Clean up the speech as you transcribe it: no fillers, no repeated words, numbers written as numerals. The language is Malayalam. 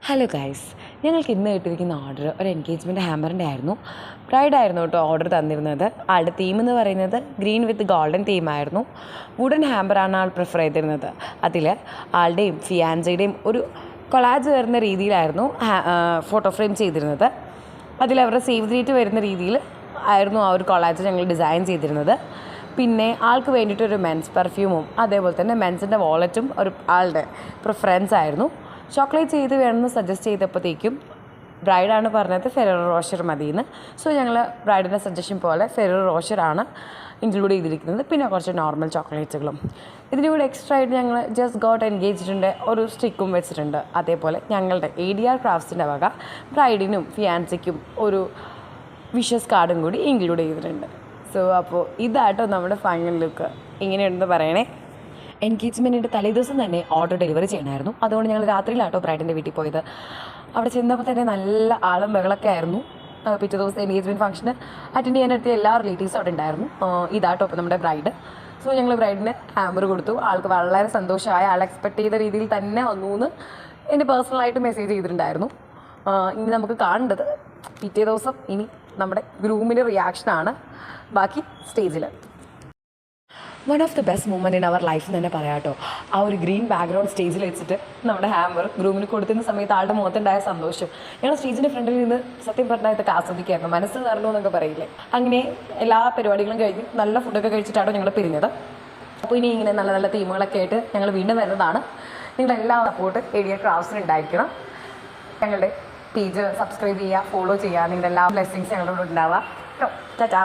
ഹലോ ഗൈസ്, ഞങ്ങൾക്ക് ഇന്ന് കിട്ടിയിരിക്കുന്ന ഓർഡർ ഒരു എൻഗേജ്മെൻറ്റ് ഹാമ്പറിൻ്റെ ആയിരുന്നു. ബ്രൈഡായിരുന്നു കേട്ടോ ഓർഡർ തന്നിരുന്നത്. ആളുടെ തീം എന്ന് പറയുന്നത് ഗ്രീൻ വിത്ത് ഗോൾഡൻ തീമായിരുന്നു. വുഡൻ ഹാമ്പറാണ് ആൾ പ്രിഫർ ചെയ്തിരുന്നത്. അതിൽ ആളുടെയും ഫിയാൻസയുടെയും ഒരു കൊളാജ് വരുന്ന രീതിയിലായിരുന്നു ഫോട്ടോ ഫ്രെയിം ചെയ്തിരുന്നത്. അതിലവരുടെ സേവ് ഡേറ്റ് വരുന്ന രീതിയിൽ ആയിരുന്നു ആ ഒരു കൊളാജ് ഞങ്ങൾ ഡിസൈൻ ചെയ്തിരുന്നത്. പിന്നെ ആൾക്ക് വേണ്ടിയിട്ടൊരു മെൻസ് പെർഫ്യൂമും അതേപോലെ തന്നെ മെൻസിൻ്റെ വാലറ്റും ഒരു ആളുടെ പ്രിഫറൻസ് ആയിരുന്നു. ചോക്ലേറ്റ് ചെയ്ത് വേണമെന്ന് സജസ്റ്റ് ചെയ്തപ്പോഴത്തേക്കും ബ്രൈഡാണ് പറഞ്ഞത് ഫെററോ റോഷർ മതിയെന്ന്. സോ ഞങ്ങൾ ബ്രൈഡിൻ്റെ സജഷൻ പോലെ ഫെററോ റോഷറാണ് ഇൻക്ലൂഡ് ചെയ്തിരിക്കുന്നത്. പിന്നെ കുറച്ച് നോർമൽ ചോക്ലേറ്റ്സുകളും. ഇതിൻ്റെ കൂടെ എക്സ്ട്രാ ആയിട്ട് ഞങ്ങൾ ജസ്റ്റ് ഗോട്ട് എൻഗേജ്ഡിൻ്റെ ഒരു സ്റ്റിക്കും വെച്ചിട്ടുണ്ട്. അതേപോലെ ഞങ്ങളുടെ ADR ക്രാഫ്റ്റ്സിൻ്റെ വക ബ്രൈഡിനും ഫിയാൻസിക്കും ഒരു വിഷസ് കാർഡും കൂടി ഇൻക്ലൂഡ് ചെയ്തിട്ടുണ്ട്. സോ അപ്പോൾ ഇതാട്ടോ നമ്മുടെ ഫൈനൽ ലുക്ക്. ഇങ്ങനെയുണ്ടെന്ന് പറയണേ. എൻഗേജ്മെൻറ്റിൻ്റെ തലേദിവസം തന്നെ ഓർഡർ ഡെലിവറി ചെയ്യണമായിരുന്നു. അതുകൊണ്ട് ഞങ്ങൾ രാത്രിയിലാട്ടോ ബ്രൈഡിൻ്റെ വീട്ടിൽ പോയത്. അവിടെ ചെന്നപ്പോൾ തന്നെ നല്ല ആളും ബഹളമൊക്കെ ആയിരുന്നു. പിറ്റേ ദിവസം എൻഗേജ്മെൻറ്റ് ഫംഗ്ഷന് അറ്റൻഡ് ചെയ്യാനെത്തിയ എല്ലാ റിലേറ്റീവ്സും അവിടെ ഉണ്ടായിരുന്നു. ഇതാട്ടോ അപ്പോൾ നമ്മുടെ ബ്രൈഡ്. സോ ഞങ്ങൾ ബ്രൈഡിന് ഹാമ്പർ കൊടുത്തു. ആൾക്ക് വളരെ സന്തോഷമായ, ആൾ എക്സ്പെക്ട് ചെയ്ത രീതിയിൽ തന്നെ വന്നു എന്ന് എന്നെ പേഴ്സണലായിട്ട് മെസ്സേജ് ചെയ്തിട്ടുണ്ടായിരുന്നു. ഇനി നമുക്ക് കാണേണ്ടത് പിറ്റേ ദിവസം ഇനി നമ്മുടെ ഗ്രൂമിൻ്റെ റിയാക്ഷനാണ്. ബാക്കി സ്റ്റേജിൽ one of the best moment in our life എന്ന് തന്നെ പറയാം കേട്ടോ. ആ ഒരു ഗ്രീൻ ബാക്ക്ഗ്രൗണ്ട് സ്റ്റേജിൽ വെച്ചിട്ട് നമ്മുടെ ഹാമ്പർ ഗ്രൂമിന് കൊടുക്കുന്ന സമയത്ത് ആളുടെ മുഖത്തുണ്ടായ സന്തോഷം ഞങ്ങൾ സ്റ്റേജിൻ്റെ ഫ്രണ്ടിൽ നിന്ന് സത്യം പറഞ്ഞാൽ ഇതൊക്കെ ആസ്വദിക്കായിരുന്നു. മനസ്സ് നിറഞ്ഞു എന്നൊക്കെ പറയില്ലേ. അങ്ങനെ എല്ലാ പരിപാടികളും കഴിഞ്ഞ് നല്ല ഫുഡൊക്കെ കഴിച്ചിട്ടാണ് ഞങ്ങൾ പിരിഞ്ഞത്. അപ്പോൾ ഇനി ഇങ്ങനെ നല്ല നല്ല തീമുകളൊക്കെ ആയിട്ട് ഞങ്ങൾ വീണ്ടും വരുന്നതാണ്. നിങ്ങളുടെ എല്ലാ സപ്പോർട്ട് ADR ക്രാഫ്റ്റ്സിന് ഉണ്ടായിരിക്കണം. ഞങ്ങളുടെ പേജ് സബ്സ്ക്രൈബ് ചെയ്യുക, ഫോളോ ചെയ്യുക. നിങ്ങളുടെ എല്ലാ ബ്ലെസ്സിങ്സ് ഞങ്ങളോട് ഉണ്ടാവുക കേട്ടോ. ടാറ്റാ.